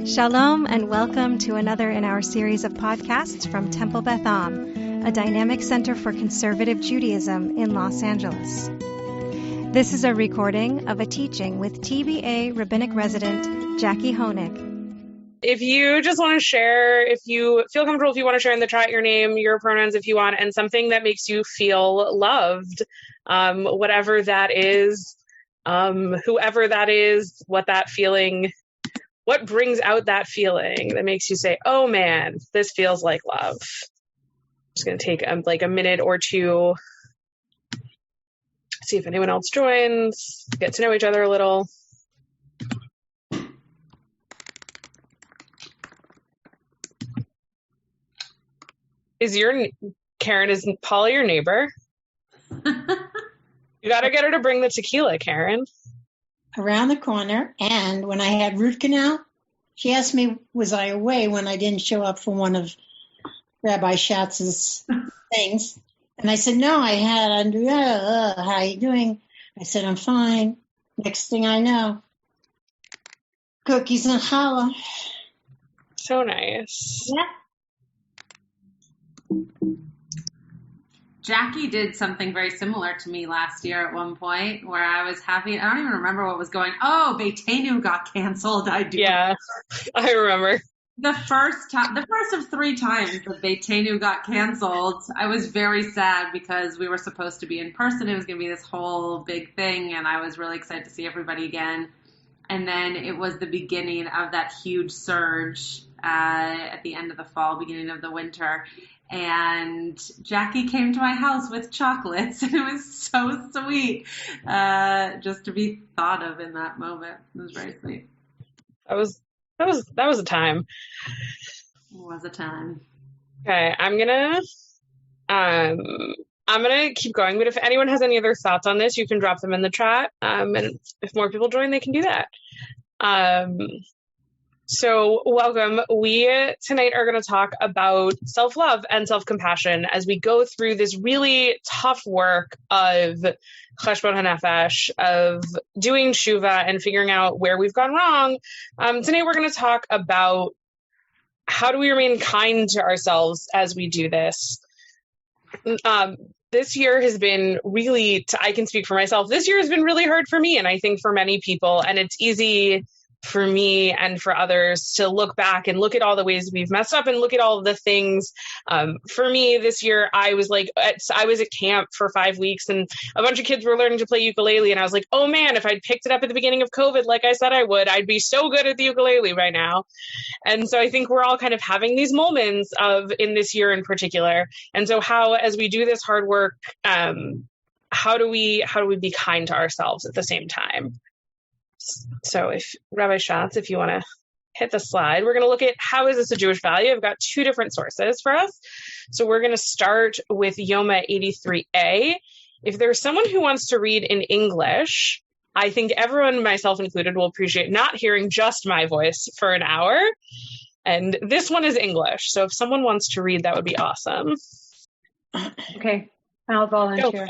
Shalom and welcome to another in our series of podcasts from Temple Beth Am, a dynamic center for conservative Judaism in Los Angeles. This is a recording of a teaching with TBA Rabbinic Resident Jacki Honig. If you just want to share, if you feel comfortable, if you want to share in the chat your name, your pronouns if you want, and something that makes you feel loved, whatever that is, whoever that is, what that feeling, what brings out that feeling that makes you say, oh man, this feels like love. I'm just going to take like a minute or two, see if anyone else joins, get to know each other a little. Karen, is Paula your neighbor? You got to get her to bring the tequila, Karen. Around the corner, and when I had root canal, she asked me, was I away when I didn't show up for one of Rabbi Schatz's things? And I said, no, I had, how are you doing? I said, I'm fine. Next thing I know, cookies and challah. So nice. Yeah. Jacki did something very similar to me last year at one point where I was having, I don't even remember what was going. Oh, Beitenu got canceled. I do. Yeah, I remember. The first of 3 times that Beitenu got canceled, I was very sad because we were supposed to be in person. It was going to be this whole big thing, and I was really excited to see everybody again. And then it was the beginning of that huge surge at the end of the fall, beginning of the winter. And Jacki came to my house with chocolates, and it was so sweet just to be thought of in that moment. It was very sweet. That was a time. It was a time. Okay, I'm gonna keep going, but if anyone has any other thoughts on this, you can drop them in the chat. And if more people join, they can do that. So welcome. We tonight are going to talk about self-love and self-compassion as we go through this really tough work of cheshbon hanefesh, of doing tshuva and figuring out where we've gone wrong. Tonight we're going to talk about how do we remain kind to ourselves as we do this. This year has been really, I can speak for myself, this year has been really hard for me, and I think for many people, and it's easy for me and for others to look back and look at all the ways we've messed up and look at all of the things. For me this year, I was at camp for 5 weeks and a bunch of kids were learning to play ukulele. And I was like, oh man, if I'd picked it up at the beginning of COVID, like I said I would, I'd be so good at the ukulele right now. And so I think we're all kind of having these moments in this year in particular. And so as we do this hard work, how do we be kind to ourselves at the same time? So if Rabbi Schatz, if you want to hit the slide, we're going to look at how is this a Jewish value. I've got 2 different sources for us. So we're going to start with Yoma 83a. If there's someone who wants to read in English, I think everyone, myself included, will appreciate not hearing just my voice for an hour. And this one is English. So if someone wants to read, that would be awesome. Okay, I'll volunteer.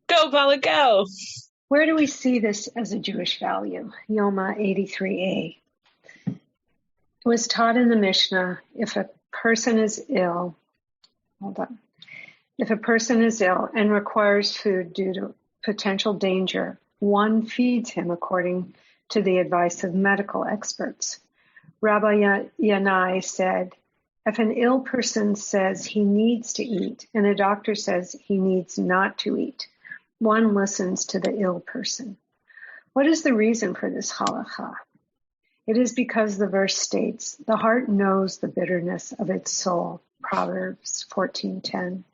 Go, Paula, go. Where do we see this as a Jewish value? Yoma 83a. It was taught in the Mishnah, if a person is ill and requires food due to potential danger, one feeds him according to the advice of medical experts. Rabbi Yanai said, if an ill person says he needs to eat and a doctor says he needs not to eat, one listens to the ill person. What is the reason for this halacha? It is because the verse states, the heart knows the bitterness of its soul, Proverbs 14:10,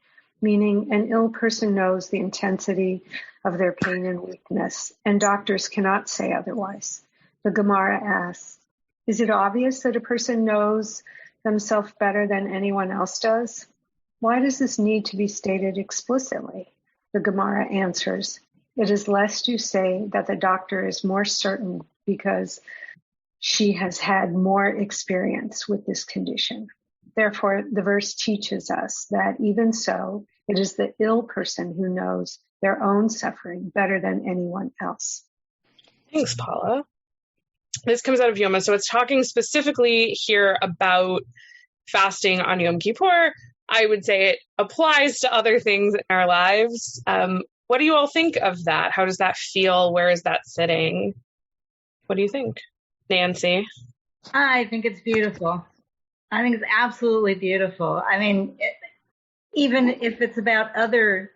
meaning an ill person knows the intensity of their pain and weakness, and doctors cannot say otherwise. The Gemara asks, is it obvious that a person knows themselves better than anyone else does? Why does this need to be stated explicitly? The Gemara answers, it is lest you say that the doctor is more certain because she has had more experience with this condition. Therefore, the verse teaches us that even so, it is the ill person who knows their own suffering better than anyone else. Thanks, Paula. this comes out of Yoma. So it's talking specifically here about fasting on Yom Kippur. I would say it applies to other things in our lives. What do you all think of that? How does that feel? Where is that sitting? What do you think, Nancy? I think it's beautiful. I think it's absolutely beautiful. I mean, even if it's about other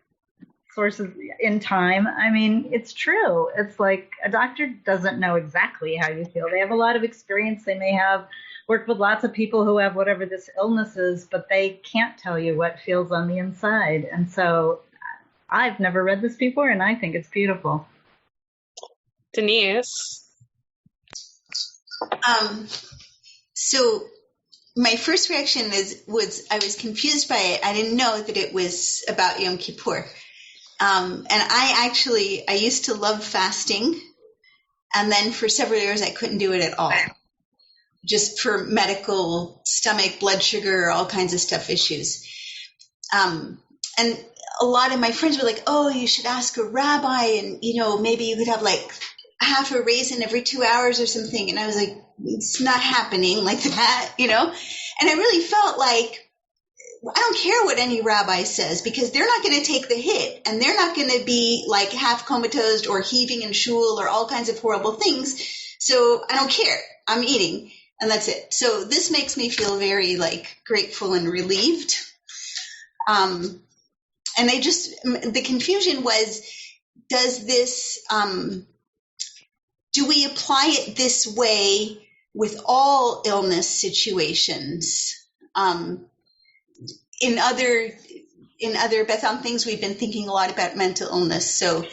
sources in time, I mean, it's true. It's like a doctor doesn't know exactly how you feel. They have a lot of experience. They may have worked with lots of people who have whatever this illness is, but they can't tell you what feels on the inside. And so I've never read this before, and I think it's beautiful. Denise? So my first reaction was I was confused by it. I didn't know that it was about Yom Kippur. And I used to love fasting. And then for several years, I couldn't do it at all. Just for medical, stomach, blood sugar, all kinds of stuff issues. And a lot of my friends were like, oh, you should ask a rabbi and, maybe you could have like half a raisin every 2 hours or something. And I was like, it's not happening like that, And I really felt like, I don't care what any rabbi says because they're not going to take the hit and they're not going to be like half comatose or heaving in shul or all kinds of horrible things. So I don't care. I'm eating and that's it. So this makes me feel very like grateful and relieved. And the confusion was, do we apply it this way with all illness situations? In other Beth things, we've been thinking a lot about mental illness. So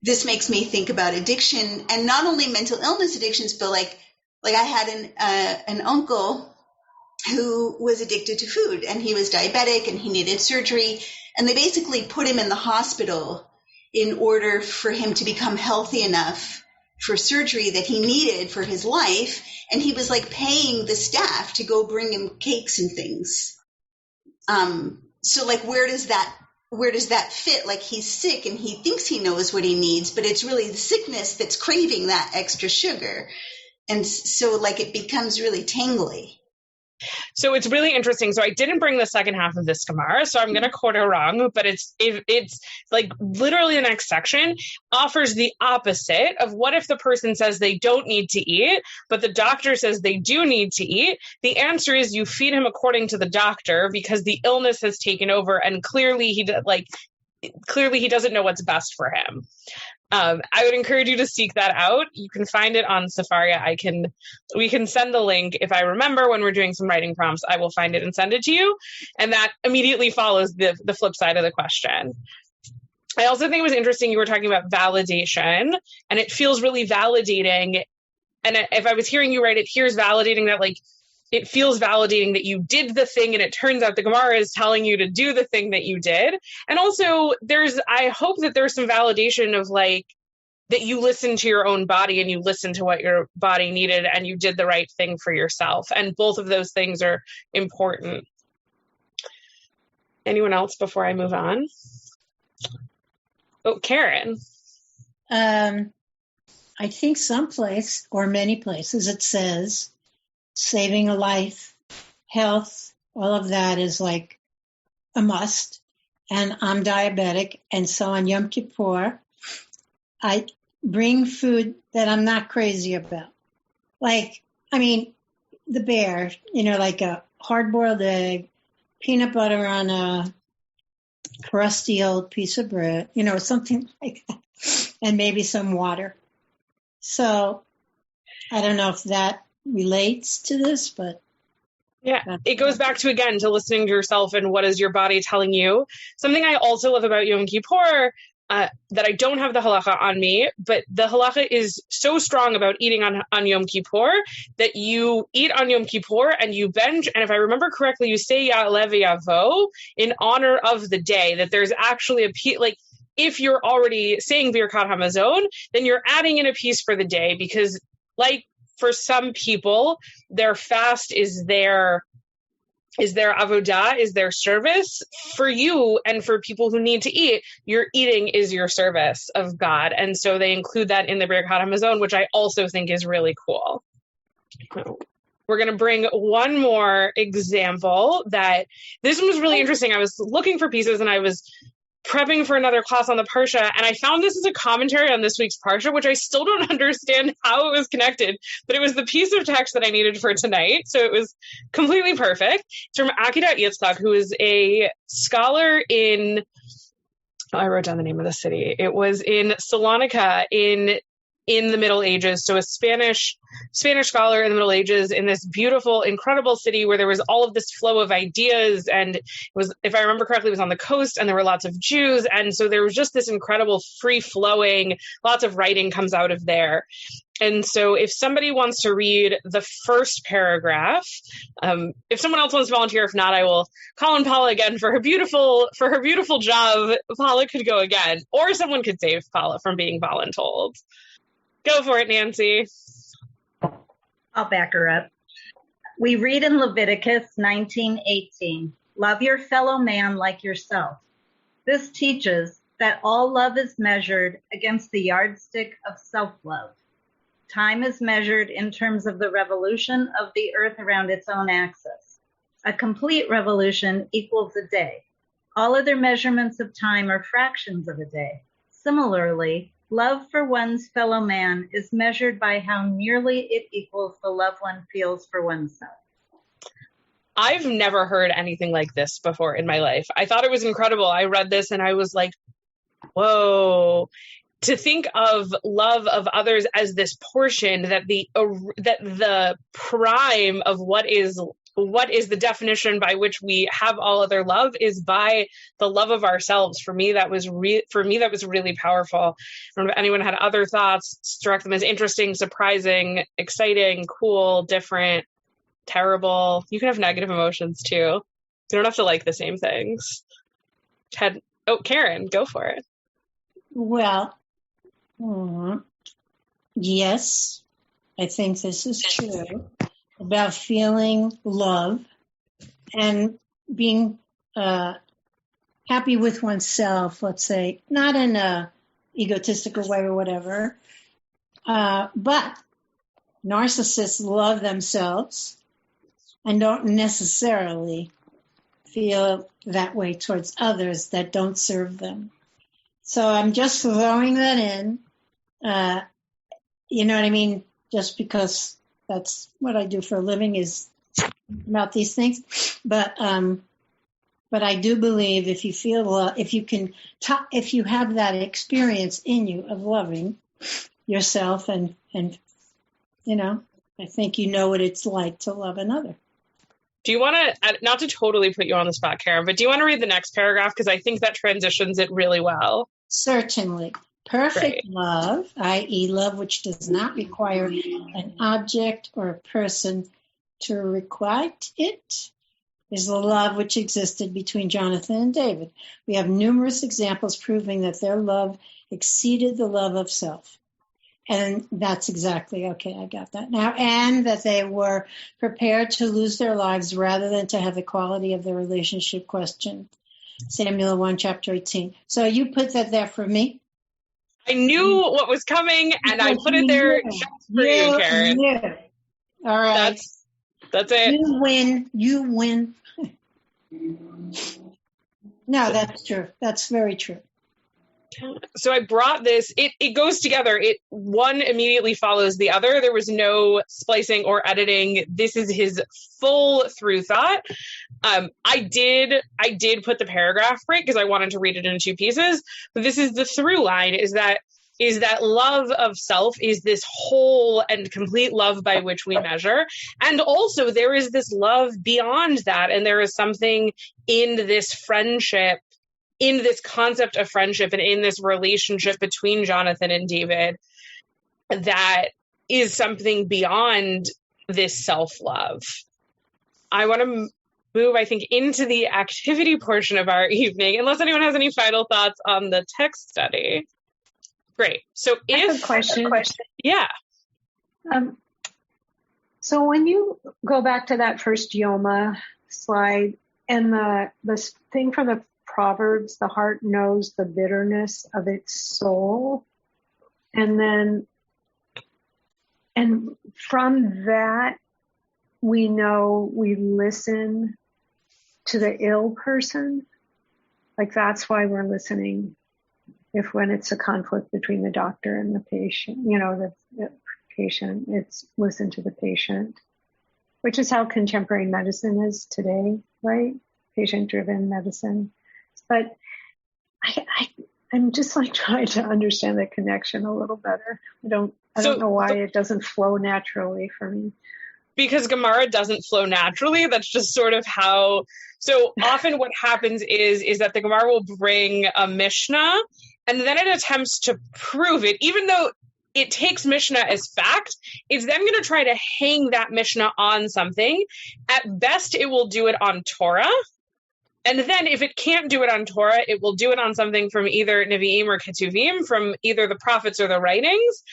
this makes me think about addiction, and not only mental illness addictions, but like I had an uncle who was addicted to food, and he was diabetic, and he needed surgery, and they basically put him in the hospital in order for him to become healthy enough for surgery that he needed for his life, and he was like paying the staff to go bring him cakes and things. So like, where does that fit? Like, he's sick and he thinks he knows what he needs, but it's really the sickness that's craving that extra sugar. And so like, it becomes really tangly. So it's really interesting. So I didn't bring the second half of this Gemara, so I'm going to quote it wrong, but it's like literally the next section offers the opposite of what if the person says they don't need to eat, but the doctor says they do need to eat. The answer is you feed him according to the doctor because the illness has taken over and clearly he doesn't know what's best for him. I would encourage you to seek that out. You can find it on Sefaria. We can send the link. If I remember when we're doing some writing prompts, I will find it and send it to you. And that immediately follows the flip side of the question. I also think it was interesting. You were talking about validation, and it feels really validating. And if I was hearing you right, it here's validating that like, it feels validating that you did the thing, and it turns out the Gemara is telling you to do the thing that you did. And also I hope that there's some validation of like, that you listened to your own body and you listened to what your body needed and you did the right thing for yourself. And both of those things are important. Anyone else before I move on? Oh, Karen. I think someplace or many places it says, saving a life, health, all of that is like a must. And I'm diabetic. And so on Yom Kippur, I bring food that I'm not crazy about. Like, the bear, like a hard-boiled egg, peanut butter on a crusty old piece of bread, something like that. And maybe some water. So I don't know if that relates to this, but yeah, it goes back to listening to yourself and what is your body telling you. Something I also love about Yom Kippur that I don't have the halacha on me, but the halacha is so strong about eating on Yom Kippur that you eat on Yom Kippur and you bench, and if I remember correctly, you say Ya'aleh v'yavo in honor of the day, that there's actually if you're already saying Birkat HaMazon, then you're adding in a piece for the day, because like for some people, their fast is their avodah, is their service. For you and for people who need to eat, your eating is your service of God. And so they include that in the Birkat HaMazon, which I also think is really cool. we're going to bring one more example that this one was really interesting. I was looking for pieces and I was prepping for another class on the Parsha, and I found this as a commentary on this week's Parsha, which I still don't understand how it was connected, but it was the piece of text that I needed for tonight, so it was completely perfect. It's from Akidat Yitzchak, who is a scholar in, I wrote down the name of the city. It was in Salonika in the Middle Ages. So a Spanish scholar in the Middle Ages in this beautiful, incredible city where there was all of this flow of ideas. And it was, if I remember correctly, it was on the coast and there were lots of Jews. And so there was just this incredible free flowing, lots of writing comes out of there. And so if somebody wants to read the first paragraph, if someone else wants to volunteer, if not, I will call on Paula again for her beautiful job. Paula could go again, or someone could save Paula from being voluntold. Go for it, Nancy. I'll back her up. We read in Leviticus 19:18, love your fellow man like yourself. This teaches that all love is measured against the yardstick of self-love. Time is measured in terms of the revolution of the earth around its own axis. A complete revolution equals a day. All other measurements of time are fractions of a day. Similarly, love for one's fellow man is measured by how nearly it equals the love one feels for oneself. I've never heard anything like this before in my life. I thought it was incredible. I read this and I was like, whoa. To think of love of others as this portion, that the prime of what is the definition by which we have all other love is by the love of ourselves. For me, that was really powerful. I don't know if anyone had other thoughts, struck them as interesting, surprising, exciting, cool, different, terrible. You can have negative emotions too. You don't have to like the same things. Karen, go for it. Well, yes, I think this is true about feeling love and being happy with oneself, let's say, not in a egotistical way or whatever, but narcissists love themselves and don't necessarily feel that way towards others that don't serve them. So I'm just throwing that in, you know what I mean? Just because that's what I do for a living is about these things. But I do believe if you feel, if you have that experience in you of loving yourself and you know, I think you know what it's like to love another. Do you want to, not to totally put you on the spot, Karen, but do you want to read the next paragraph? Because I think that transitions it really well. Certainly. Perfect love, i.e. love which does not require an object or a person to requite it, is the love which existed between Jonathan and David. We have numerous examples proving that their love exceeded the love of self. And that's exactly, okay, I got that now. And that they were prepared to lose their lives rather than to have the quality of their relationship questioned. Samuel 1, chapter 18. So you put that there for me? I knew what was coming, and I put it there just for you, Karen. Yeah. All right. That's it. You win. No, that's true. That's very true. So I brought this, it goes together. One immediately follows the other. There was no splicing or editing. This is his full through thought. I did put the paragraph break because I wanted to read it in two pieces, but this is the through line is that love of self is this whole and complete love by which we measure. And also there is this love beyond that. And there is something in this friendship, in this concept of friendship and in this relationship between Jonathan and David that is something beyond this self-love. I want to move, I think, into the activity portion of our evening, unless anyone has any final thoughts on the text study. Great. So I have a question. Yeah. So when you go back to that first Yoma slide and the thing from the Proverbs, the heart knows the bitterness of its soul. And then And from that, we know we listen to the ill person. Like that's why we're listening. If when it's a conflict between the doctor and the patient, the patient, it's listen to the patient, which is how contemporary medicine is today, right? Patient-driven medicine. But I'm just like trying to understand the connection a little better. I don't know why it doesn't flow naturally for me. Because Gemara doesn't flow naturally. That's just sort of how. So often what happens is that the Gemara will bring a Mishnah and then it attempts to prove it, even though it takes Mishnah as fact. It's then going to try to hang that Mishnah on something. At best, it will do it on Torah. And then if it can't do it on Torah, it will do it on something from either Nevi'im or Ketuvim, from either the prophets or the writings.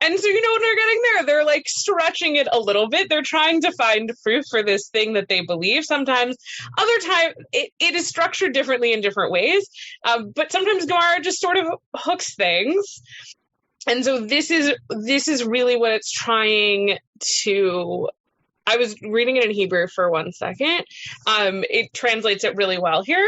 And so you know what they're getting there? They're like stretching it a little bit. They're trying to find proof for this thing that they believe. Sometimes, other times, it is structured differently in different ways. But sometimes Gemara just sort of hooks things. And so this is really what it's trying to. I was reading it in Hebrew for 1 second. It translates it really well here.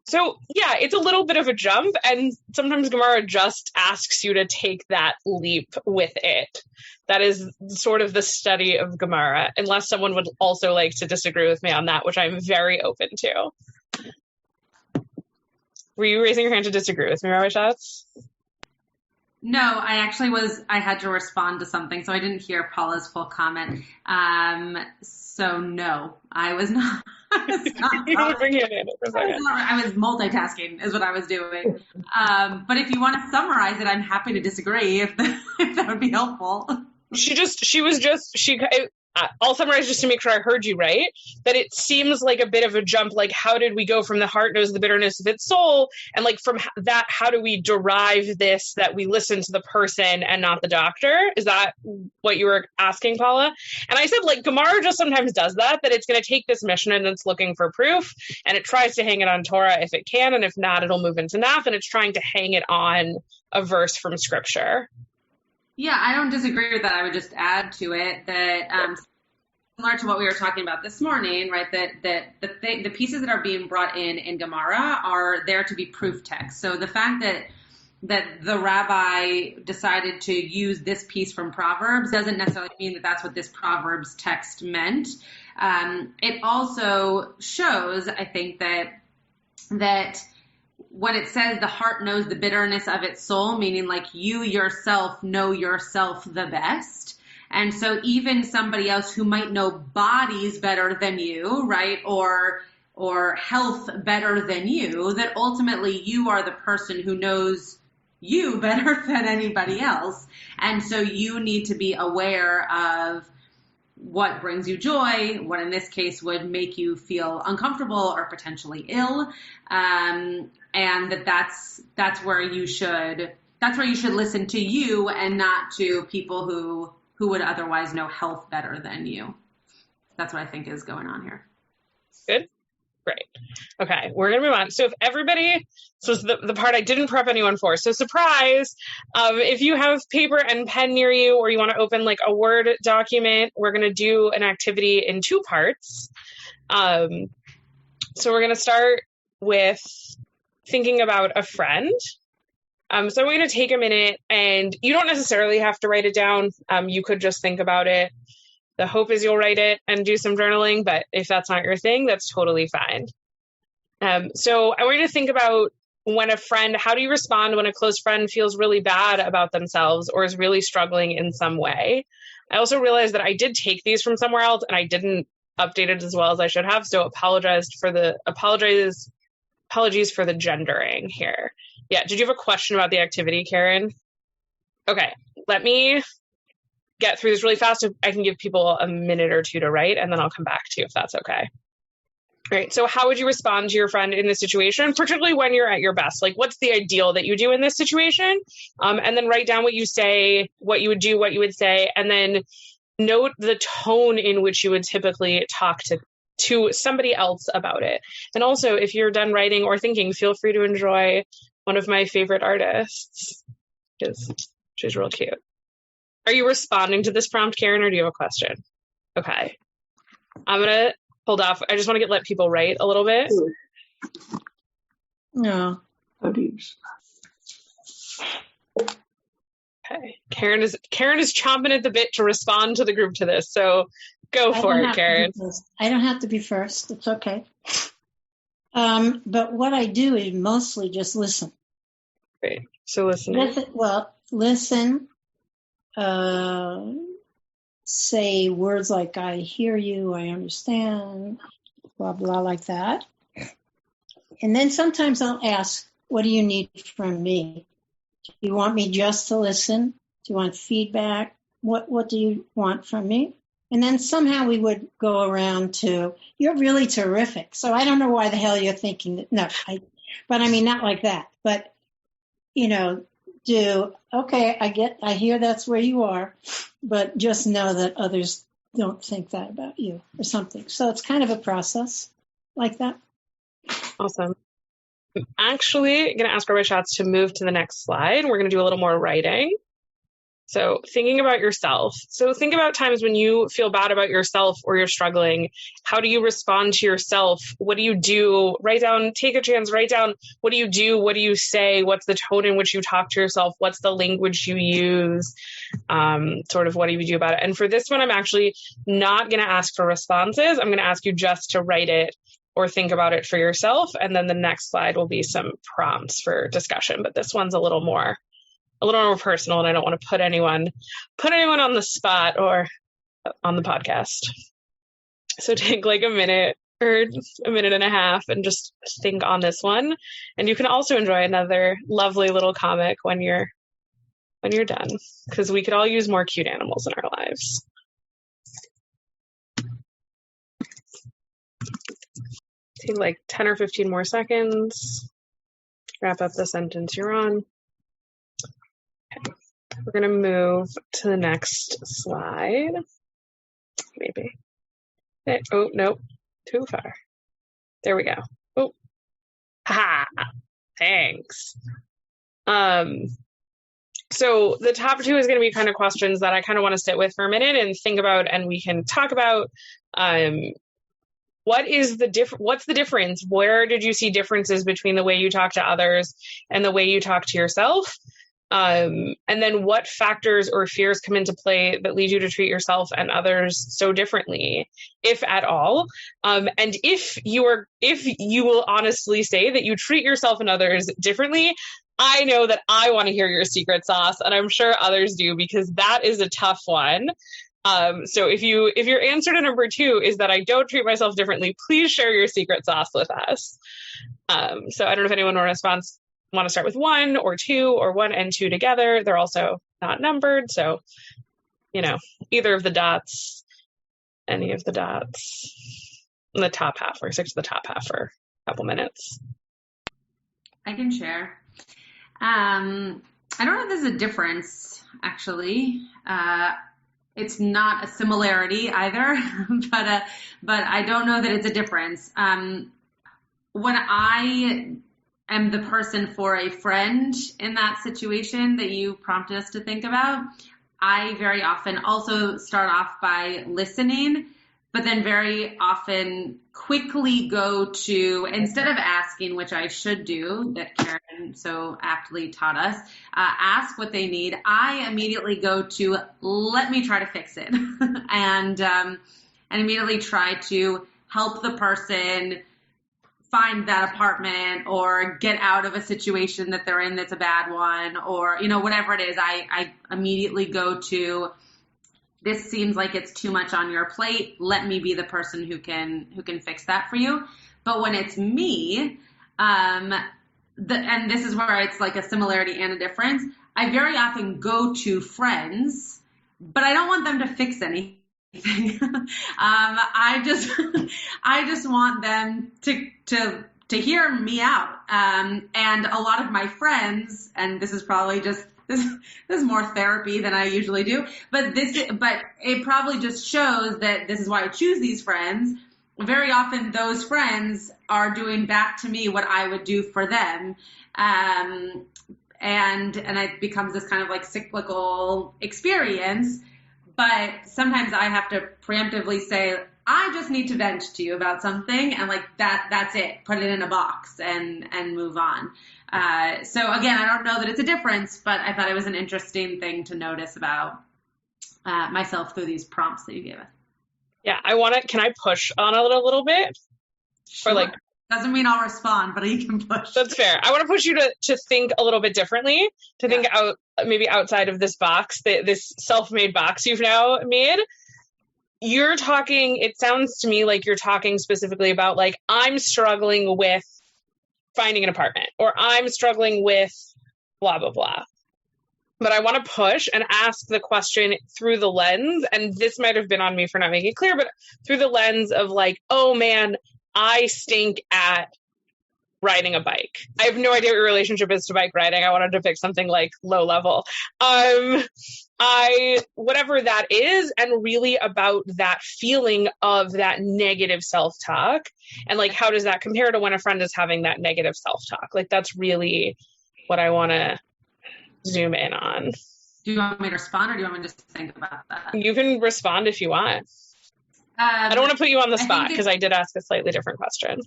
So yeah, it's a little bit of a jump, and sometimes Gemara just asks you to take that leap with it. That is sort of the study of Gemara, unless someone would also like to disagree with me on that, which I'm very open to. Were you raising your hand to disagree with me, Rabbi Schatz? No, I had to respond to something, so I didn't hear Paula's full comment. So no, I was not. I was multitasking is what I was doing. But if you want to summarize it, I'm happy to disagree if that would be helpful. I'll summarize just to make sure I heard you right, that it seems like a bit of a jump, like how did we go from the heart knows the bitterness of its soul, and like from that, how do we derive this, that we listen to the person and not the doctor? Is that what you were asking, Paula? And I said, like, Gemara just sometimes does that it's going to take this Mishnah and it's looking for proof, and it tries to hang it on Torah if it can, and if not, it'll move into Naf, and it's trying to hang it on a verse from Scripture. Yeah, I don't disagree with that. I would just add to it that similar to what we were talking about this morning, right? That the pieces that are being brought in Gemara are there to be proof text. So the fact that the rabbi decided to use this piece from Proverbs doesn't necessarily mean that that's what this Proverbs text meant. It also shows, I think, that when it says the heart knows the bitterness of its soul, meaning like you yourself know yourself the best. And so even somebody else who might know bodies better than you, right, or health better than you, that ultimately you are the person who knows you better than anybody else. And so you need to be aware of what brings you joy, what in this case would make you feel uncomfortable or potentially ill, and that's where you should listen to you and not to people who would otherwise know health better than you. That's what I think is going on here. Good. Great. Okay, we're going to move on. So if everybody, so the part I didn't prep anyone for, so surprise, if you have paper and pen near you, or you want to open like a Word document, we're going to do an activity in 2 parts. So we're going to start with thinking about a friend. So I'm going to take a minute, and you don't necessarily have to write it down. You could just think about it. The hope is you'll write it and do some journaling, but if that's not your thing, that's totally fine. So I want you to think about how do you respond when a close friend feels really bad about themselves or is really struggling in some way? I also realized that I did take these from somewhere else and I didn't update it as well as I should have. So apologies for the gendering here. Yeah. Did you have a question about the activity, Karen? Okay. Let me get through this really fast. I can give people a minute or 2 to write, and then I'll come back to you if that's okay. All right. So how would you respond to your friend in this situation, particularly when you're at your best? Like, what's the ideal that you do in this situation? And then write down what you say, what you would do, what you would say, and then note the tone in which you would typically talk to somebody else about it. And also, if you're done writing or thinking, feel free to enjoy one of my favorite artists, because she's real cute. Are you responding to this prompt, Karen, or do you have a question? Okay. I'm going to hold off. I just want to let people write a little bit. No. Okay. Karen is chomping at the bit to respond to the group to this. So go for it, Karen. I don't have to be first. It's okay. But what I do is mostly just listen. Great. So listening. Listen. Say words like "I hear you," "I understand," blah blah, like that. And then sometimes I'll ask, "What do you need from me? Do you want me just to listen? Do you want feedback? What do you want from me?" And then somehow we would go around to, "You're really terrific. So I don't know why the hell you're thinking that." No, but I mean, not like that. But, I hear that's where you are, but just know that others don't think that about you or something. So it's kind of a process like that. Awesome. I'm actually going to ask Rabbi Schatz to move to the next slide. We're going to do a little more writing. So thinking about yourself. So think about times when you feel bad about yourself or you're struggling. How do you respond to yourself? What do you do? Write down, take a chance, write down, what do you do? What do you say? What's the tone in which you talk to yourself? What's the language you use? Sort of what do you do about it? And for this one, I'm actually not going to ask for responses. I'm going to ask you just to write it or think about it for yourself. And then the next slide will be some prompts for discussion. But this one's a little more personal, and I don't want to put anyone on the spot or on the podcast. So take like a minute or a minute and a half and just think on this one. And you can also enjoy another lovely little comic when you're done, because we could all use more cute animals in our lives. Take like 10 or 15 more seconds. Wrap up the sentence you're on. We're going to move to the next slide. Maybe. Oh, nope. Too far. There we go. Oh. Ha! Thanks. So the top two is going to be kind of questions that I kind of want to sit with for a minute and think about, and we can talk about what's the difference? Where did you see differences between the way you talk to others and the way you talk to yourself? And then what factors or fears come into play that lead you to treat yourself and others so differently, if at all? And if you will honestly say that you treat yourself and others differently, I know that I want to hear your secret sauce, and I'm sure others do, because that is a tough one. So if your answer to number 2 is that I don't treat myself differently, please share your secret sauce with us. So I don't know if anyone want to start with 1 or 2 or 1 and 2 together. They're also not numbered. So, either of the dots, any of the dots in the top half, or stick to the top half for a couple minutes. I can share. I don't know if there's a difference, actually. It's not a similarity either, but I don't know that it's a difference. When I am the person for a friend in that situation that you prompted us to think about, I very often also start off by listening, but then very often quickly go to, instead of asking, which I should do, that Karen so aptly taught us, ask what they need, I immediately go to, let me try to fix it. and immediately try to help the person find that apartment or get out of a situation that they're in that's a bad one, or, whatever it is. I immediately go to, this seems like it's too much on your plate. Let me be the person who can fix that for you. But when it's me, and this is where it's like a similarity and a difference, I very often go to friends, but I don't want them to fix anything. I just want them to hear me out. And a lot of my friends, and this is probably just, this is more therapy than I usually do, but it probably just shows that this is why I choose these friends. Very often those friends are doing back to me what I would do for them. And and it becomes this kind of like cyclical experience. But sometimes I have to preemptively say, I just need to vent to you about something, and like that's it. Put it in a box and move on. So again, I don't know that it's a difference, but I thought it was an interesting thing to notice about myself through these prompts that you gave us. Yeah, can I push on it a little bit? Sure. Or like, doesn't mean I'll respond, but you can push. That's fair. I want to push you to think a little bit differently, to think maybe outside of this box, this self-made box you've now made. You're talking, it sounds to me like you're talking specifically about like, I'm struggling with finding an apartment, or I'm struggling with blah, blah, blah. But I want to push and ask the question through the lens, and this might have been on me for not making it clear, but through the lens of like, oh man, I stink at riding a bike. I have no idea what your relationship is to bike riding. I wanted to pick something like low level. Whatever that is, and really about that feeling of that negative self-talk, and like, how does that compare to when a friend is having that negative self-talk? Like, that's really what I want to zoom in on. Do you want me to respond, or do you want me to just think about that? You can respond if you want. I don't want to put you on the spot because I did ask a slightly different question.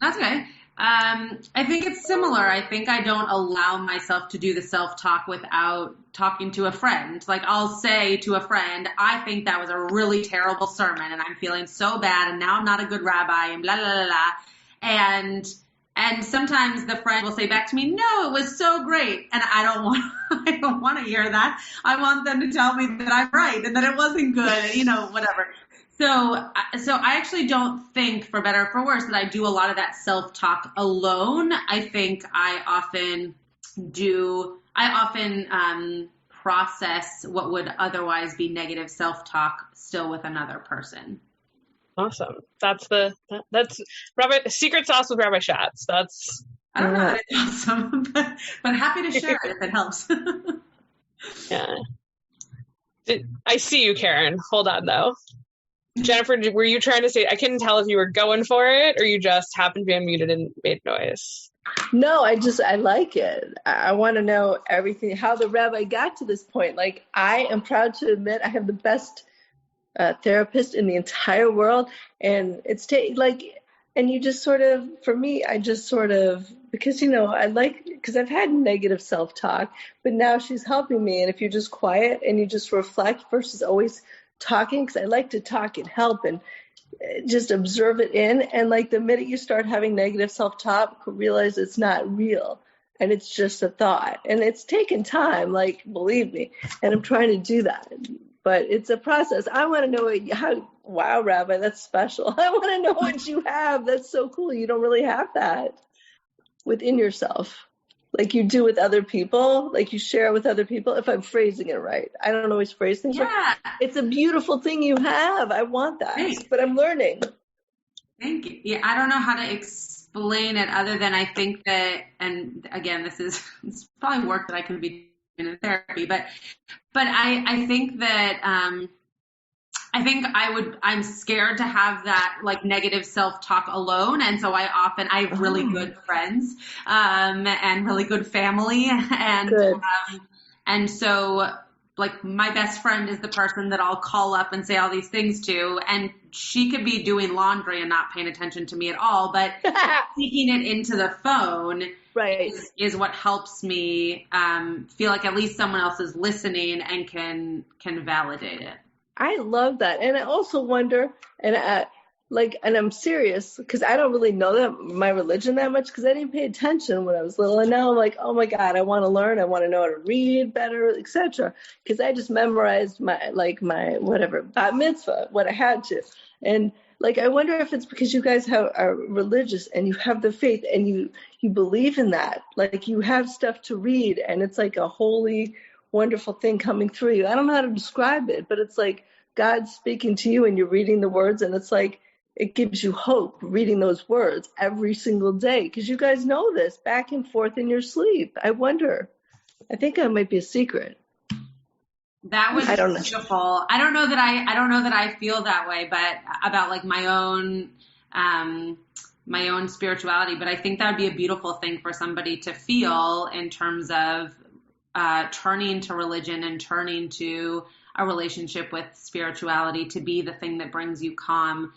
That's okay. I think it's similar. I think I don't allow myself to do the self-talk without talking to a friend. Like, I'll say to a friend, I think that was a really terrible sermon and I'm feeling so bad and now I'm not a good rabbi and blah, blah, blah, blah. And sometimes the friend will say back to me, no, it was so great. And I don't want to hear that. I want them to tell me that I'm right and that it wasn't good, whatever. So I actually don't think, for better or for worse, that I do a lot of that self-talk alone. I think I often process what would otherwise be negative self-talk still with another person. Awesome. That's Rabbi secret sauce with Rabbi Schatz. I don't know that it's awesome, but happy to share it if it helps. Yeah. I see you, Karen. Hold on though. Jennifer, were you trying to say, I couldn't tell if you were going for it or you just happened to be unmuted and made noise? No, I like it. I want to know everything, how the rabbi got to this point. Like, I am proud to admit I have the best therapist in the entire world. And it's and you just sort of, for me, I just sort of, because, because I've had negative self-talk, but now she's helping me. And if you're just quiet and you just reflect versus always talking, because I like to talk and help and just observe it in. And like the minute you start having negative self-talk, realize it's not real and it's just a thought. And it's taken time, like, believe me. And I'm trying to do that. But it's a process. I want to know wow, Rabbi, that's special. I want to know what you have. That's so cool. You don't really have that within yourself. Like you do with other people, like you share with other people, if I'm phrasing it right. I don't always phrase things right. It's a beautiful thing you have. I want that, but I'm learning. Thank you. Yeah, I don't know how to explain it other than I think that, and again, it's probably work that I can be doing in therapy, but I think that, I'm scared to have that like negative self-talk alone. And so I have really good friends, and really good family. And so like my best friend is the person that I'll call up and say all these things to, and she could be doing laundry and not paying attention to me at all, but speaking it into the phone is what helps me, feel like at least someone else is listening and can validate it. I love that. And I also wonder, and I'm serious because I don't really know that my religion that much because I didn't pay attention when I was little. And now I'm like, oh my God, I want to learn. I want to know how to read better, etc. Because I just memorized my whatever, bat mitzvah, what I had to. And like, I wonder if it's because you guys are religious and you have the faith and you believe in that. Like you have stuff to read and it's like a holy, wonderful thing coming through you. I don't know how to describe it, but it's like God speaking to you and you're reading the words and it's like it gives you hope reading those words every single day because you guys know this back and forth in your sleep. I wonder. I think that might be a secret. That was beautiful. I don't know that I feel that way, but about like my own my own spirituality, but I think that would be a beautiful thing for somebody to feel in terms of turning to religion and turning to a relationship with spirituality to be the thing that brings you calm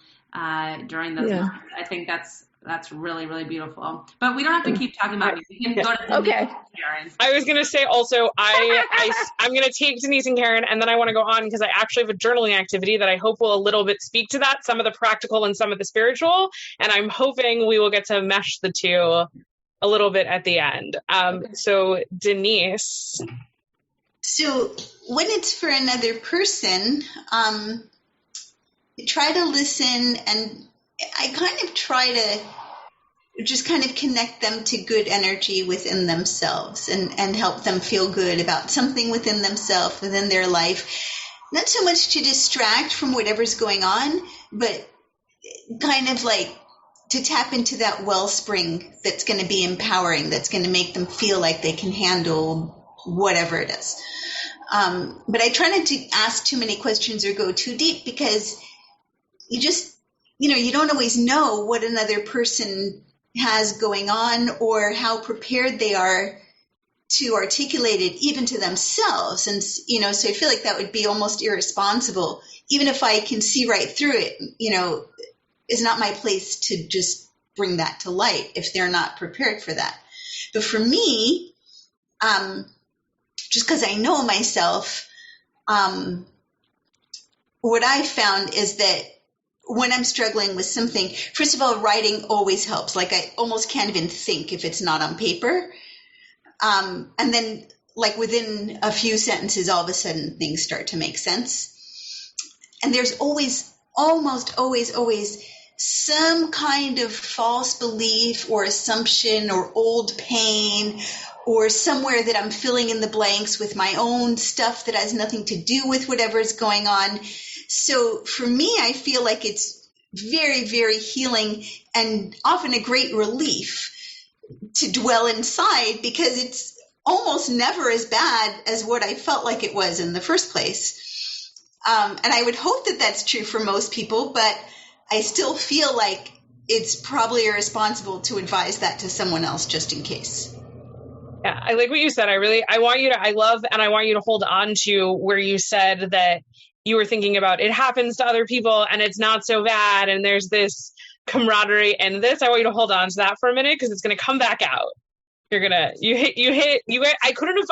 during those moments. I think that's really, really beautiful. But we don't have to keep talking about it. We can go to Denise and Karen. I was going to say also, I'm going to take Denise and Karen, and then I want to go on because I actually have a journaling activity that I hope will a little bit speak to that, some of the practical and some of the spiritual. And I'm hoping we will get to mesh the two a little bit at the end. So Denise. So when it's for another person, try to listen, and I kind of try to just kind of connect them to good energy within themselves and help them feel good about something within themselves, within their life. Not so much to distract from whatever's going on, but kind of like to tap into that wellspring that's going to be empowering, that's going to make them feel like they can handle whatever it is. But I try not to ask too many questions or go too deep, because you just, you don't always know what another person has going on or how prepared they are to articulate it even to themselves. And, so I feel like that would be almost irresponsible. Even if I can see right through it, it's not my place to just bring that to light if they're not prepared for that. But for me, just because I know myself, what I found is that when I'm struggling with something, first of all, writing always helps. Like I almost can't even think if it's not on paper. And then like within a few sentences, all of a sudden things start to make sense. And there's almost always some kind of false belief or assumption or old pain or somewhere that I'm filling in the blanks with my own stuff that has nothing to do with whatever's going on. So for me, I feel like it's very, very healing and often a great relief to dwell inside, because it's almost never as bad as what I felt like it was in the first place. And I would hope that that's true for most people, but I still feel like it's probably irresponsible to advise that to someone else just in case. Yeah, I like what you said. I want you to hold on to where you said that you were thinking about it happens to other people and it's not so bad and there's this camaraderie and this. I want you to hold on to that for a minute because it's going to come back out. You're going to,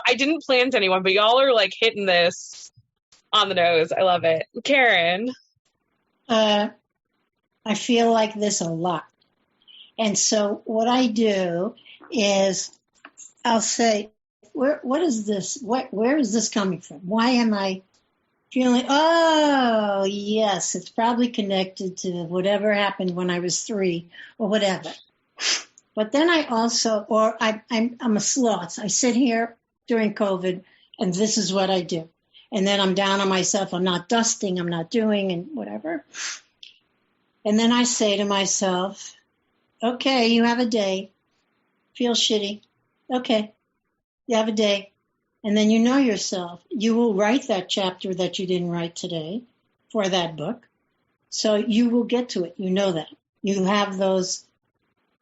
I didn't plan to anyone, but y'all are like hitting this on the nose. I love it. Karen. I feel like this a lot. And so what I do is I'll say, what is this? Where is this coming from? Why am I feeling, oh, yes, it's probably connected to whatever happened when I was 3 or whatever. But then I also, I'm a sloth. I sit here during COVID and this is what I do. And then I'm down on myself. I'm not dusting. I'm not doing and whatever. And then I say to myself, okay, you have a day. Feel shitty. Okay, you have a day. And then you know yourself. You will write that chapter that you didn't write today for that book. So you will get to it. You know that. You have those.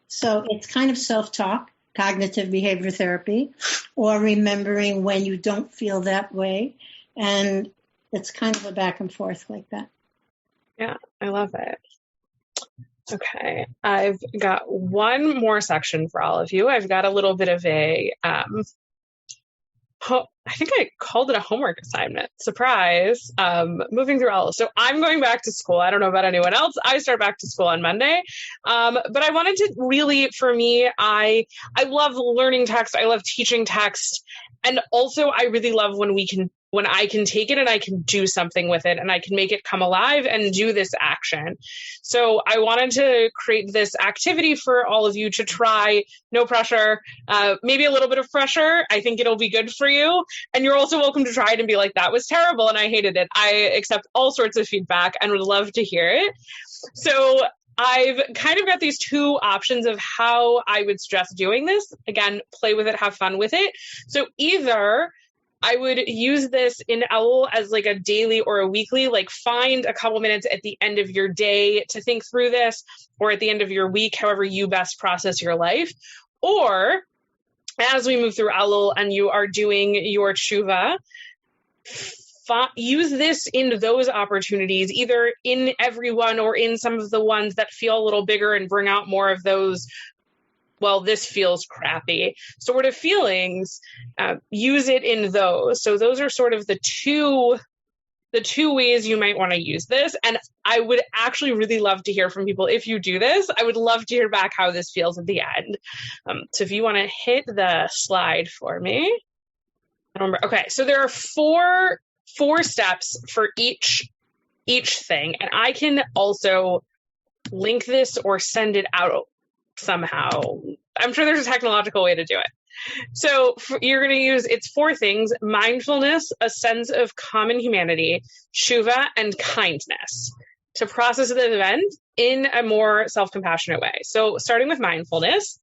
So it's kind of self-talk, cognitive behavior therapy, or remembering when you don't feel that way. And it's kind of a back and forth like that. Yeah, I love it. Okay, I've got one more section for all of you. I've got a little bit of a, I think I called it a homework assignment. Surprise. Moving through all. So I'm going back to school. I don't know about anyone else. I start back to school on Monday. But I wanted to really, for me, I love learning text. I love teaching text. And also I really love when I can take it and I can do something with it and I can make it come alive and do this action. So I wanted to create this activity for all of you to try. No pressure, maybe a little bit of pressure. I think it'll be good for you. And you're also welcome to try it and be like, that was terrible and I hated it. I accept all sorts of feedback and would love to hear it. So I've kind of got these 2 options of how I would suggest doing this. Again, play with it, have fun with it. So either I would use this in Elul as like a daily or a weekly, like find a couple minutes at the end of your day to think through this, or at the end of your week, however you best process your life. Or as we move through Elul and you are doing your tshuva, use this in those opportunities, either in every one or in some of the ones that feel a little bigger, and bring out more of those, well, this feels crappy sort of feelings. Use it in those. So those are sort of the two ways you might want to use this. And I would actually really love to hear from people. If you do this, I would love to hear back how this feels at the end. So if you want to hit the slide for me. Okay, so there are four steps for each thing. And I can also link this or send it out somehow. I'm sure there's a technological way to do it. So you're going to use, it's 4 things: mindfulness, a sense of common humanity, tshuva, and kindness, to process the event in a more self-compassionate way. So starting with mindfulness.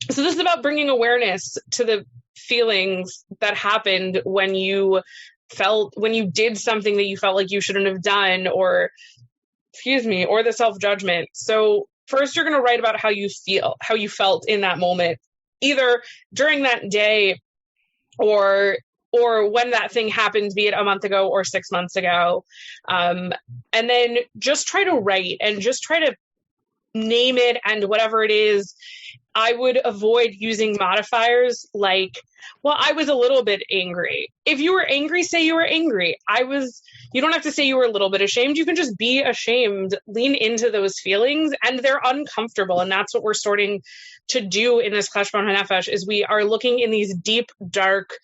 So this is about bringing awareness to the feelings that happened when you did something that you felt like you shouldn't have done, or the self-judgment. So first, you're going to write about how you felt in that moment, either during that day or when that thing happened, be it a month ago or 6 months ago. And then just try to write and just try to name it, and whatever it is. I would avoid using modifiers like, well, I was a little bit angry. If you were angry, say you were angry. You don't have to say you were a little bit ashamed. You can just be ashamed, lean into those feelings, and they're uncomfortable. And that's what we're starting to do in this Cheshbon HaNefesh, is we are looking in these deep, dark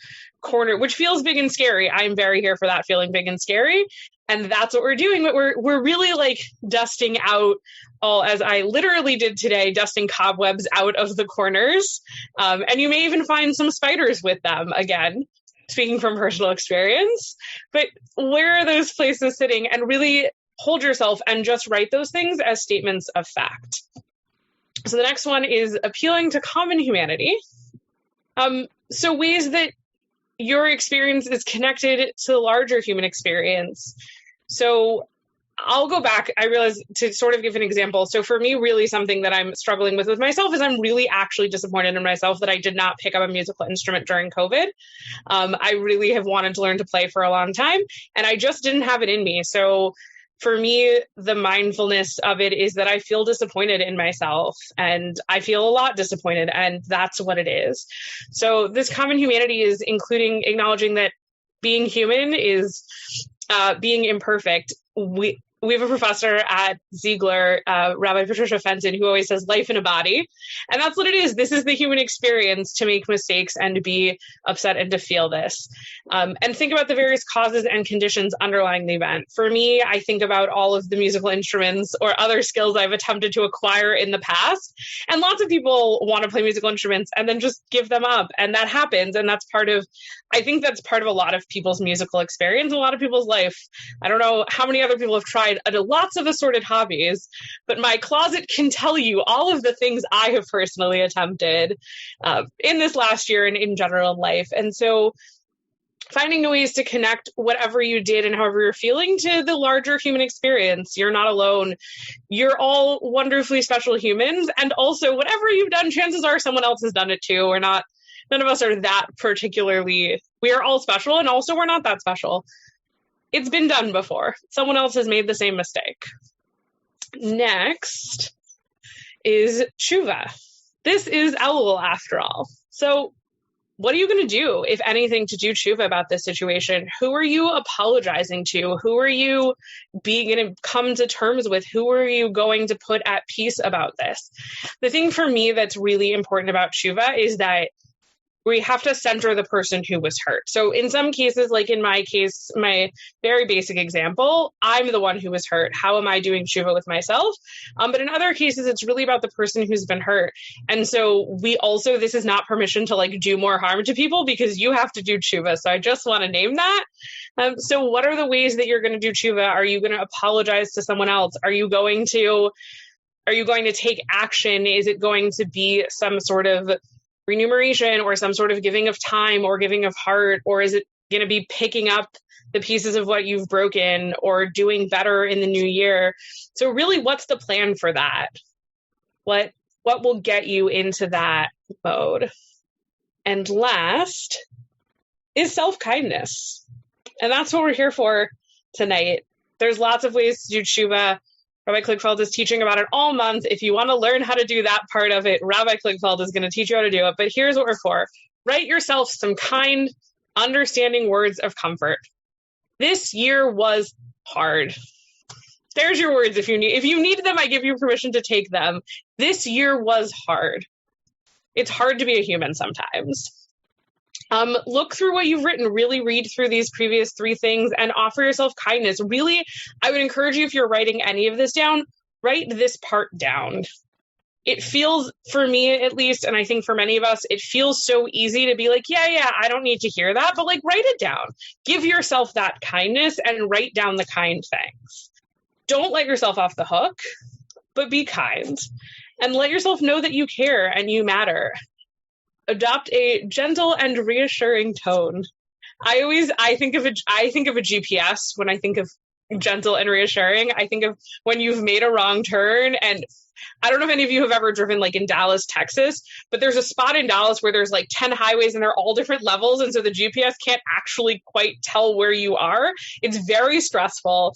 corner, which feels big and scary. I'm very here for that feeling big and scary. And that's what we're doing. But we're really like dusting out all, as I literally did today, dusting cobwebs out of the corners. And you may even find some spiders with them, again, speaking from personal experience. But where are those places sitting? And really hold yourself and just write those things as statements of fact. So the next one is appealing to common humanity. So ways that your experience is connected to the larger human experience. So I'll go back, I realize, to sort of give an example. So for me, really something that I'm struggling with myself is I'm really actually disappointed in myself that I did not pick up a musical instrument during COVID. I really have wanted to learn to play for a long time, and I just didn't have it in me. So for me, the mindfulness of it is that I feel disappointed in myself, and I feel a lot disappointed, and that's what it is. So this common humanity is including acknowledging that being human is being imperfect. We have a professor at Ziegler, Rabbi Patricia Fenton, who always says life in a body. And that's what it is. This is the human experience, to make mistakes and to be upset and to feel this. And think about the various causes and conditions underlying the event. For me, I think about all of the musical instruments or other skills I've attempted to acquire in the past. And lots of people want to play musical instruments and then just give them up. And that happens. And I think that's part of a lot of people's musical experience, a lot of people's life. I don't know how many other people have tried lots of assorted hobbies, but my closet can tell you all of the things I have personally attempted in this last year and in general in life. And so finding ways to connect whatever you did and however you're feeling to the larger human experience. You're not alone. You're all wonderfully special humans. And also, whatever you've done, chances are someone else has done it too. None of us are that particularly, we are all special, and also we're not that special. It's been done before. Someone else has made the same mistake. Next is tshuva. This is Elul, after all. So what are you going to do, if anything, to do tshuva about this situation? Who are you apologizing to? Who are you going to come to terms with? Who are you going to put at peace about this? The thing for me that's really important about tshuva is that we have to center the person who was hurt. So in some cases, like in my case, my very basic example, I'm the one who was hurt. How am I doing tshuva with myself? But in other cases, it's really about the person who's been hurt. And so this is not permission to like do more harm to people, because you have to do tshuva. So I just want to name that. So what are the ways that you're going to do tshuva? Are you going to apologize to someone else? Are you going to take action? Is it going to be some sort of remuneration or some sort of giving of time or giving of heart? Or is it going to be picking up the pieces of what you've broken or doing better in the new year? So really, what's the plan for that? What will get you into that mode? And last is self-kindness. And that's what we're here for tonight. There's lots of ways to do tshuva. Rabbi Kligfeld is teaching about it all month. If you want to learn how to do that part of it, Rabbi Kligfeld is going to teach you how to do it. But here's what we're for. Write yourself some kind, understanding words of comfort. This year was hard. There's your words if you need them, I give you permission to take them. This year was hard. It's hard to be a human sometimes. Look through what you've written, really read through these previous 3 things and offer yourself kindness. Really, I would encourage you, if you're writing any of this down, write this part down. It feels, for me at least, and I think for many of us, it feels so easy to be like, yeah, I don't need to hear that, but like write it down. Give yourself that kindness and write down the kind things. Don't let yourself off the hook, but be kind and let yourself know that you care and you matter. Adopt a gentle and reassuring tone. I think of a GPS when I think of gentle and reassuring. I think of when you've made a wrong turn, and I don't know if any of you have ever driven like in Dallas, Texas, but there's a spot in Dallas where there's like 10 highways and they're all different levels. And so the GPS can't actually quite tell where you are. It's very stressful.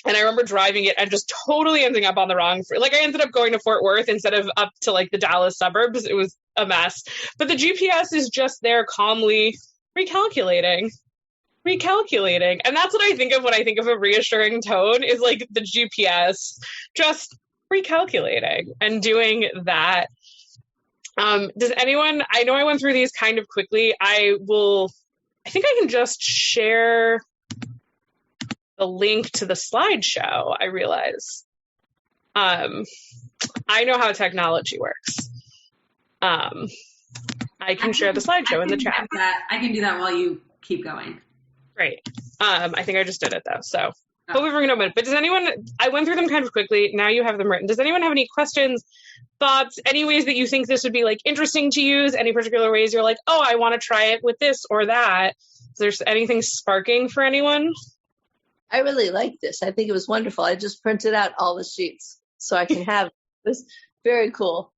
And I remember driving it and just totally ending up on the wrong, like I ended up going to Fort Worth instead of up to like the Dallas suburbs. It was a mess. But the GPS is just there calmly recalculating. And that's what I think of when I think of a reassuring tone, is like the GPS just recalculating and doing that. Does anyone, I know I went through these kind of quickly. I think I can just share the link to the slideshow, I realize. I know how technology works. I can share the slideshow in the chat. I can do that while you keep going. Great. I think I just did it though. So hopefully we're going to open it. But does anyone, I went through them kind of quickly. Now you have them written. Does anyone have any questions, thoughts, any ways that you think this would be like interesting to use? Any particular ways you're like, oh, I want to try it with this or that? Is there anything sparking for anyone? I really like this. I think it was wonderful. I just printed out all the sheets so I can have this. Very cool.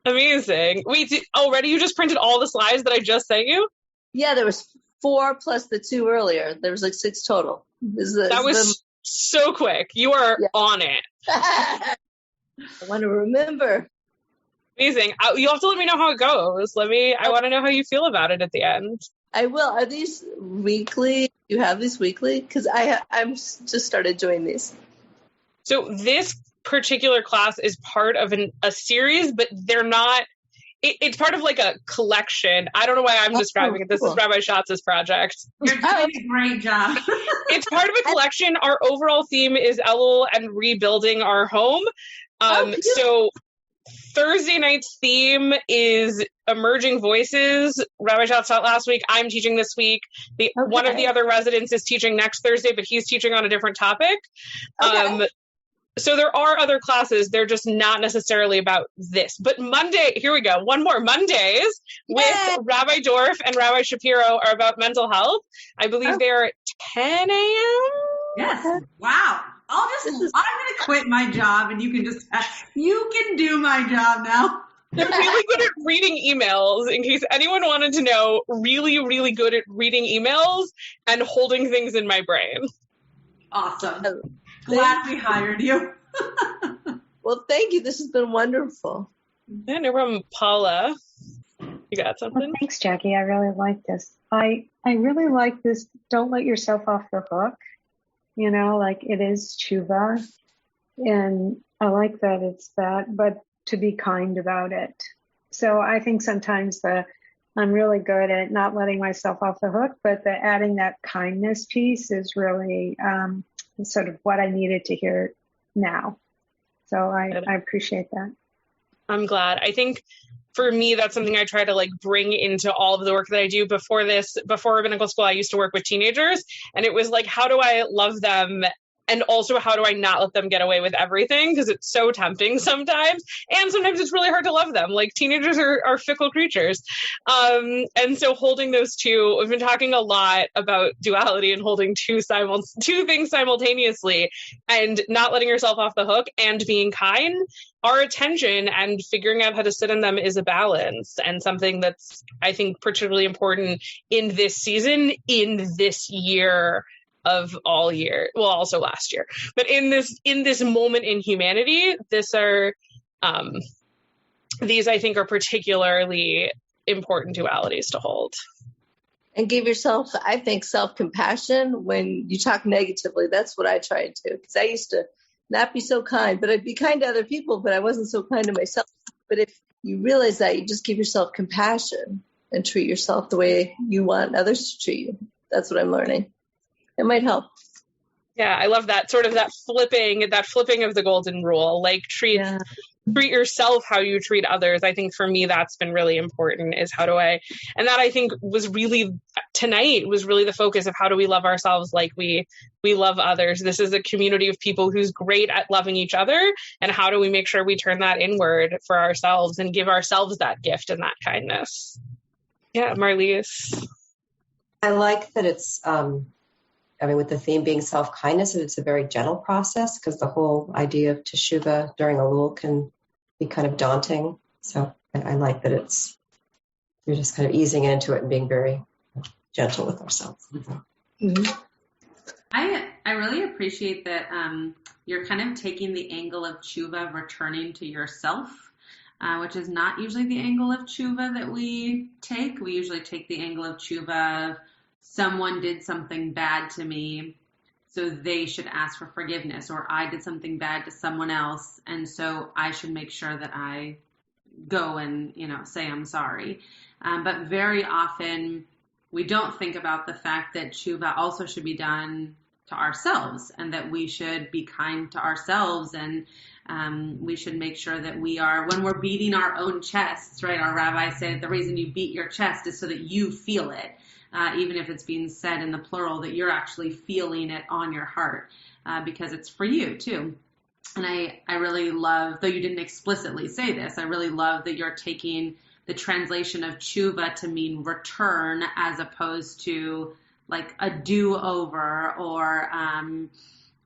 Amazing. Wait, already you just printed all the slides that I just sent you? Yeah, there was 4 plus the 2 earlier. There was like 6 total. That was so quick. You are on it. I want to remember. Amazing. You'll have to let me know how it goes. I want to know how you feel about it at the end. I will. Are these weekly? You have these weekly? Because I'm just started doing these. So this particular class is part of a series, but they're not. It's part of like a collection. I don't know why I'm describing it. This is Rabbi Schatz's project. You're doing a great job. It's part of a collection. Our overall theme is Elul and rebuilding our home. So Thursday night's theme is emerging voices. Rabbi Schatz taught last week. I'm teaching this week. One of the other residents is teaching next Thursday, but he's teaching on a different topic. So there are other classes. They're just not necessarily about this. But Monday, here we go. One more. Mondays with Rabbi Dorf and Rabbi Shapiro are about mental health. I believe they're at 10 a.m. Yes. Wow. I'm going to quit my job and you can do my job now. They're really good at reading emails, in case anyone wanted to know. Really, really good at reading emails and holding things in my brain. Awesome. Glad we hired you. Well, thank you. This has been wonderful. Yeah, no problem. Paula, you got something? Well, thanks, Jackie. I really like this. I really like this. Don't let yourself off the hook. You know, like it is tshuva. And I like that it's that, but to be kind about it. So I think sometimes I'm really good at not letting myself off the hook, but the adding that kindness piece is really sort of what I needed to hear now. So I appreciate that. I'm glad. I think for me, that's something I try to like bring into all of the work that I do. Before rabbinical school, I used to work with teenagers, and it was like, how do I love them And also, how do I not let them get away with everything? Because it's so tempting sometimes. And sometimes it's really hard to love them. Like, teenagers are fickle creatures. And so holding those two, we've been talking a lot about duality and holding two things simultaneously, and not letting yourself off the hook and being kind. Our attention and figuring out how to sit in them is a balance, and something that's, I think, particularly important in this season, in this year of all year, well, also last year, but in this moment in humanity, these I think are particularly important dualities to hold. And give yourself, I think, self-compassion when you talk negatively. That's what I tried to, because I used to not be so kind, but I'd be kind to other people, but I wasn't so kind to myself. But if you realize that, you just give yourself compassion and treat yourself the way you want others to treat you. That's what I'm learning. It might help. Yeah, I love that sort of that flipping of the golden rule. Like, treat yourself how you treat others. I think for me, that's been really important, is how do I, and that I think was really, tonight was really the focus of how do we love ourselves like we love others. This is a community of people who's great at loving each other, and how do we make sure we turn that inward for ourselves and give ourselves that gift and that kindness. Yeah, Marlies. I like that it's, with the theme being self-kindness, it's a very gentle process, because the whole idea of teshuvah during Elul can be kind of daunting. So I like that you're just kind of easing into it and being very gentle with ourselves. Mm-hmm. I really appreciate that you're kind of taking the angle of teshuvah, returning to yourself, which is not usually the angle of teshuvah that we take. We usually take the angle of teshuvah of someone did something bad to me, so they should ask for forgiveness, or I did something bad to someone else, and so I should make sure that I go and, say I'm sorry. But very often we don't think about the fact that teshuvah also should be done to ourselves, and that we should be kind to ourselves, and we should make sure that we are, when we're beating our own chests, right? Our rabbi said the reason you beat your chest is so that you feel it. Even if it's being said in the plural, that you're actually feeling it on your heart, because it's for you too. And I really love, though you didn't explicitly say this, I really love that you're taking the translation of teshuvah to mean return, as opposed to like a do-over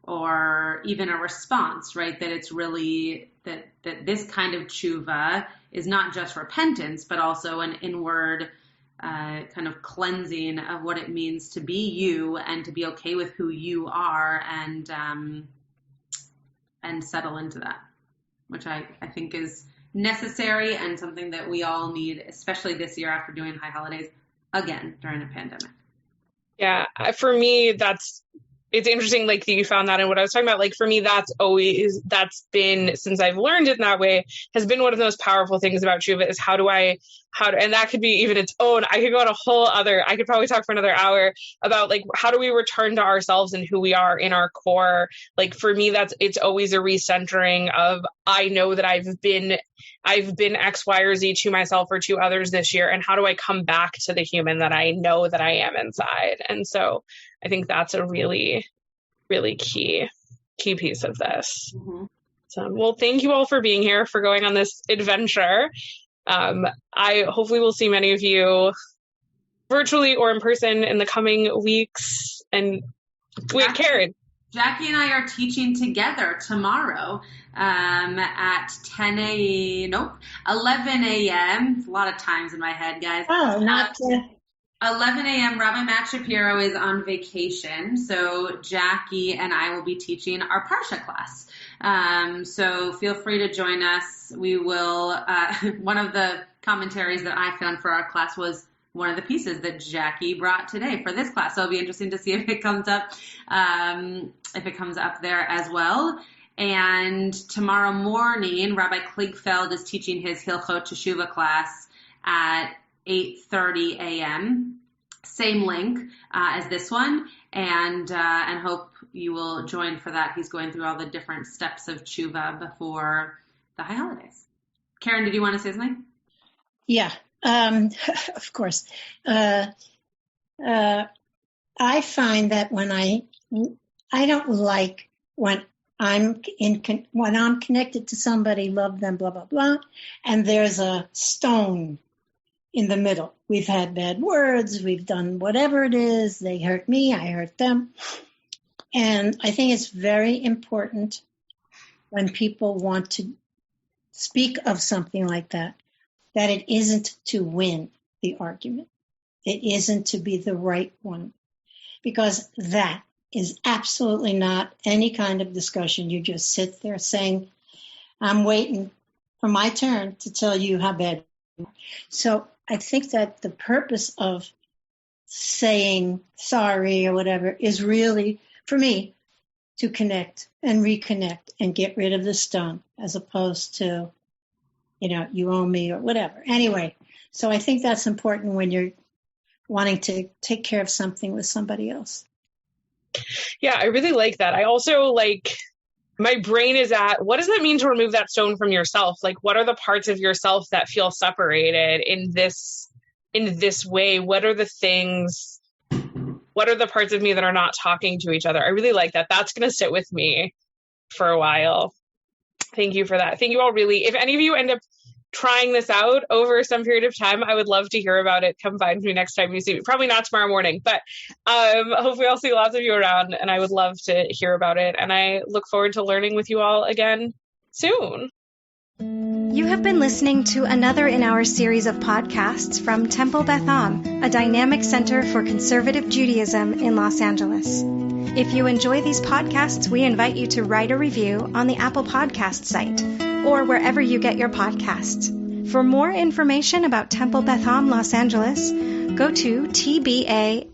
or even a response, right? That it's really that this kind of teshuvah is not just repentance, but also an inward kind of cleansing of what it means to be you, and to be okay with who you are, and settle into that, which I think is necessary, and something that we all need, especially this year after doing high holidays again during a pandemic. Yeah, for me, it's interesting, like, that you found that in what I was talking about. Like, for me, that's been, since I've learned it in that way, has been one of the most powerful things about teshuvah, is and that could be even its own, I could go on I could probably talk for another hour about, like, how do we return to ourselves and who we are in our core. Like, for me, it's always a recentering of, I know that I've been X, Y, or Z to myself or to others this year, and how do I come back to the human that I know that I am inside. And so I think that's a really, really key piece of this. Mm-hmm. So, well, thank you all for being here, for going on this adventure. I hopefully will see many of you virtually or in person in the coming weeks. And wait, Karen. Jackie and I are teaching together tomorrow at 11 a.m. It's a lot of times in my head, guys. Oh, not 11 a.m. Rabbi Matt Shapiro is on vacation, so Jackie and I will be teaching our Parsha class. So feel free to join us. We will, one of the commentaries that I found for our class was one of the pieces that Jackie brought today for this class. So it'll be interesting to see if it comes up, there as well. And tomorrow morning, Rabbi Kligfeld is teaching his Hilchot Teshuvah class at 8:30 a.m. Same link as this one, and hope you will join for that. He's going through all the different steps of teshuvah before the high holidays. Karen, did you want to say something? Yeah, of course. I find that when I don't like when I'm connected to somebody, love them, blah, blah, blah, and there's a stone in the middle. We've had bad words, we've done whatever it is, they hurt me, I hurt them. And I think it's very important when people want to speak of something like that it isn't to win the argument. It isn't to be the right one. Because that is absolutely not any kind of discussion. You just sit there saying, I'm waiting for my turn to tell you how bad you are. So I think that the purpose of saying sorry or whatever is really, for me, to connect and reconnect and get rid of the stone, as opposed to, you owe me or whatever. Anyway, so I think that's important when you're wanting to take care of something with somebody else. Yeah, I really like that. I also my brain is at, what does that mean to remove that stone from yourself? What are the parts of yourself that feel separated in this way? What are the parts of me that are not talking to each other? I really like that. That's going to sit with me for a while. Thank you for that. Thank you all. Really, if any of you end up trying this out over some period of time, I would love to hear about it. Come find me next time you see me. Probably not tomorrow morning, but hopefully I'll see lots of you around, and I would love to hear about it. And I look forward to learning with you all again soon. You have been listening to another in our series of podcasts from Temple Beth Am, a dynamic center for conservative Judaism in Los Angeles. If you enjoy these podcasts, we invite you to write a review on the Apple Podcast site or wherever you get your podcasts. For more information about Temple Beth Am Los Angeles, go to tbala.org.